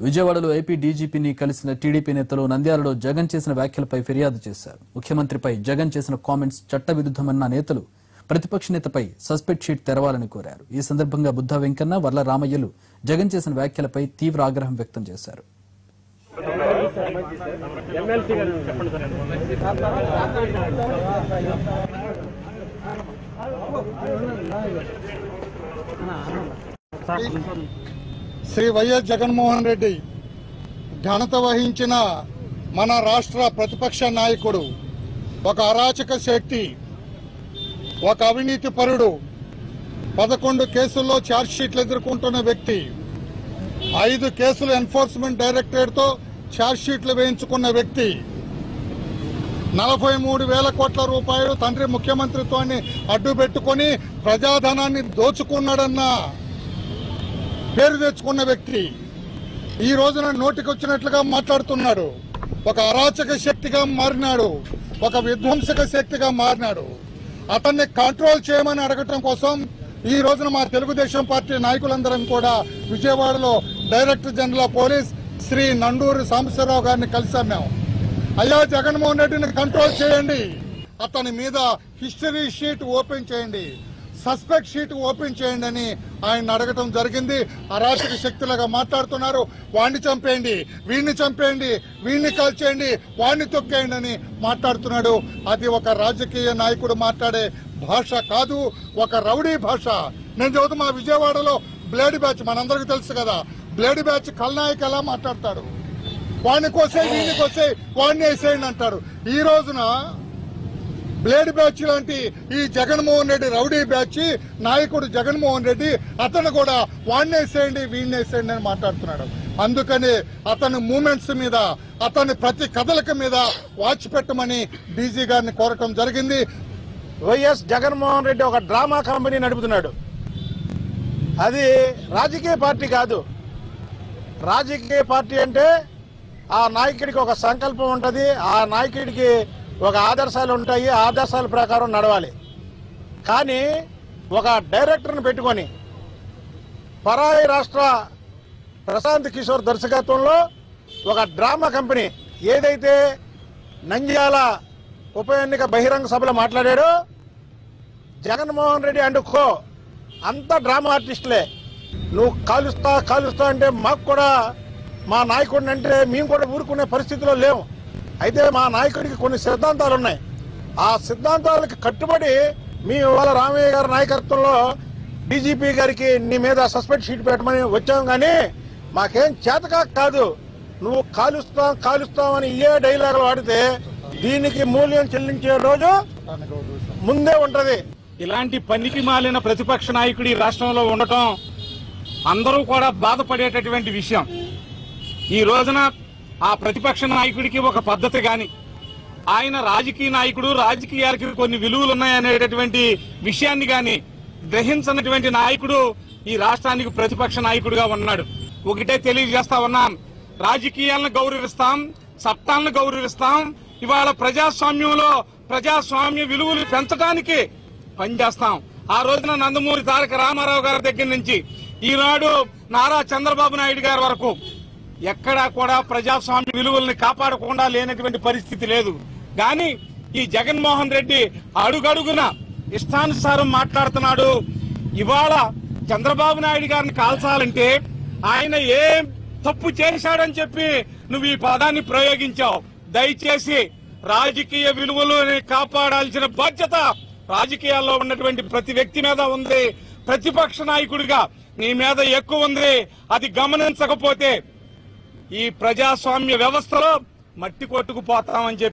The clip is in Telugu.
విజయవాడలో ఏపీ డీజీపీని కలిసిన టీడీపీ నేతలు నంద్యాలలో జగన్ చేసిన వ్యాఖ్యలపై ఫిర్యాదు చేశారు. ముఖ్యమంత్రిపై జగన్ చేసిన కామెంట్స్ చట్టవిరుద్ధమన్న నేతలు ప్రతిపక్ష నేతపై సస్పెక్ట్ షీట్ తెరవాలని కోరారు. ఈ సందర్భంగా బుద్ధ వెంకన్న, వర్ల రామయ్యలు జగన్ చేసిన వ్యాఖ్యలపై తీవ్ర ఆగ్రహం వ్యక్తం చేశారు. శ్రీ వైఎస్ జగన్మోహన్ రెడ్డి ఘనత వహించిన మన రాష్ట్ర ప్రతిపక్ష నాయకుడు, ఒక అరాచక శక్తి, ఒక అవినీతి పరుడు, 11 కేసుల్లో ఛార్జ్షీట్లు ఎదుర్కొంటున్న వ్యక్తి, 5 కేసులు ఎన్ఫోర్స్మెంట్ డైరెక్టరేట్తో ఛార్జ్షీట్లు వేయించుకున్న వ్యక్తి, 43,000 కోట్ల రూపాయలు తండ్రి ముఖ్యమంత్రిత్వాన్ని అడ్డుపెట్టుకుని ప్రజాధనాన్ని దోచుకున్నాడన్న పేరు తెచ్చుకున్న వ్యక్తి ఈ రోజున నోటికొచ్చినట్లుగా మాట్లాడుతున్నాడు. ఒక అరాచక శక్తిగా మారినాడు, ఒక విధ్వంసక శక్తిగా మారినాడు. అతన్ని కంట్రోల్ చేయమని అడగటం కోసం ఈ రోజున మా తెలుగుదేశం పార్టీ నాయకులందరం కూడా విజయవాడలో director general of police Shri Nanduri Sambasivarao గారిని కలిసాం. మేము, అయ్యా జగన్మోహన్ రెడ్డిని కంట్రోల్ చేయండి, అతని మీద హిస్టరీ షీట్ ఓపెన్ చేయండి, సస్పెక్ట్ షీట్ ఓపెన్ చేయండి అని ఆయన అడగటం జరిగింది. అరాచక శక్తులుగా మాట్లాడుతున్నారు. వాడిని చంపేయండి, వీడిని చంపేయండి, వీడిని కాల్చేయండి, వాడిని తొక్కేయండి అని మాట్లాడుతున్నాడు. అది ఒక రాజకీయ నాయకుడు మాట్లాడే భాష కాదు, ఒక రౌడీ భాష. నేను చదువుతూ మా విజయవాడలో బ్లేడ్ బ్యాచ్ మనందరికీ తెలుసు కదా, బ్లేడ్ బ్యాచ్ ఖల్నాయక్ ఎలా మాట్లాడతాడు, వాడిని కోసే వీడిని కోసే వాడిని వేసేయండి అంటాడు. ఈ రోజున బ్లేడ్ బ్యాచ్ లాంటి ఈ జగన్మోహన్ రెడ్డి రౌడీ బ్యాచ్ నాయకుడు జగన్మోహన్ రెడ్డి, అతను కూడా వాడిని వేసేయండి వీడిని వేసేయండి అని మాట్లాడుతున్నాడు. అందుకని అతని మూమెంట్స్ మీద, అతని ప్రతి కదలిక మీద వాచ్ పెట్టమని డీజీ గారిని కోరటం జరిగింది. వైఎస్ జగన్మోహన్ రెడ్డి ఒక డ్రామా కంపెనీ నడుపుతున్నాడు. అది రాజకీయ పార్టీ కాదు. రాజకీయ పార్టీ అంటే ఆ నాయకుడికి ఒక సంకల్పం ఉంటుంది, ఆ నాయకుడికి ఒక ఆదర్శాలు ఉంటాయి, ఆదర్శాల ప్రకారం నడవాలి. కానీ ఒక డైరెక్టర్ని పెట్టుకొని పరాయి రాష్ట్ర ప్రశాంత్ కిషోర్ దర్శకత్వంలో ఒక డ్రామా కంపెనీ ఏదైతే నంద్యాల ఉప ఎన్నిక బహిరంగ సభలో మాట్లాడాడో, జగన్మోహన్ రెడ్డి అండ్ కో అంతా డ్రామా ఆర్టిస్టులే. నువ్వు కాలుస్తా అంటే మాకు కూడా మా నాయకుడిని అంటే మేము కూడా ఊరుకునే పరిస్థితిలో లేవు. అయితే మా నాయకుడికి కొన్ని సిద్ధాంతాలు ఉన్నాయి. ఆ సిద్ధాంతాలకు కట్టుబడి మేము ఇవాళ రామయ్య గారి నాయకత్వంలో డీజీపీ గారికి నీ మీద సస్పెక్ట్ షీట్ పెట్టమని వచ్చాం. కానీ మాకేం చేతకా కాదు, నువ్వు కాలుస్తామని ఏ డైలాగులు వాడితే దీనికి మూల్యం చెల్లించే రోజు ముందే ఉంటది. ఇలాంటి పనికి మాలిన ప్రతిపక్ష నాయకుడు ఈ రాష్ట్రంలో ఉండటం అందరూ కూడా బాధపడేటటువంటి విషయం. ఈ రోజున ఆ ప్రతిపక్ష నాయకుడికి ఒక పద్ధతి గాని, ఆయన రాజకీయ నాయకుడు, రాజకీయాలకి కొన్ని విలువలు ఉన్నాయనేటటువంటి విషయాన్ని గాని గ్రహించినటువంటి నాయకుడు ఈ రాష్ట్రానికి ప్రతిపక్ష నాయకుడిగా ఉన్నాడు. ఒకటే తెలియజేస్తా ఉన్నాం, రాజకీయాలను గౌరవిస్తాం, చట్టాలను గౌరవిస్తాం. ఇవాళ ప్రజాస్వామ్యంలో ప్రజాస్వామ్య విలువలు పెంచడానికి పనిచేస్తాం. ఆ రోజున నందమూరి తారక రామారావు గారి దగ్గర నుంచి ఈనాడు నారా చంద్రబాబు నాయుడు గారి వరకు ఎక్కడా కూడా ప్రజాస్వామ్య విలువల్ని కాపాడకుండా లేనటువంటి పరిస్థితి లేదు. కానీ ఈ జగన్మోహన్ రెడ్డి అడుగడుగున ఇష్టానుసారం మాట్లాడుతున్నాడు. ఇవాళ చంద్రబాబు నాయుడు గారిని కాల్చాలంటే ఆయన ఏం తప్పు చేశాడని చెప్పి నువ్వు ఈ పదాన్ని ప్రయోగించావు. దయచేసి రాజకీయ విలువలని కాపాడాల్సిన బాధ్యత రాజకీయాల్లో ఉన్నటువంటి ప్రతి వ్యక్తి మీద ఉంది. ప్రతిపక్ష నాయకుడిగా నీ మీద ఎక్కువ ఉంది. అది గమనించకపోతే ఈ ప్రజాస్వామ్య వ్యవస్థలో మట్టి కొట్టుకుపోతామని చెప్పి